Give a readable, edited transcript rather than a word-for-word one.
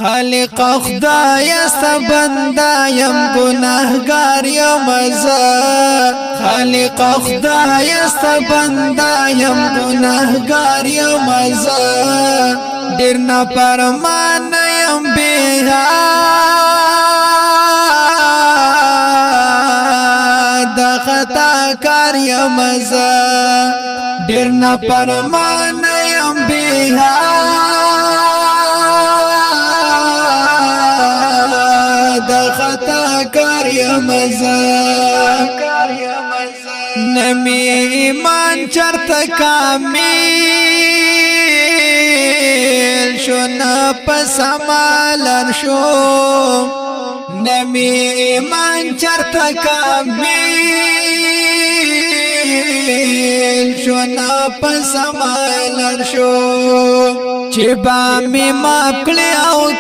خالق خدای است بنده یم گناهگار یم زه خالق خدای است بنده یم گناهگار یم زه ډیر نافرمان یم بے حد خطا کار یم زه ډیر نافرمان یم بے حد خطا کار یم زه نمی ایمان چرته کامل شو نه پس عملن شو نمی ایمان چرته کامل شو نه پس عملن شو چې با می ماپ کړی او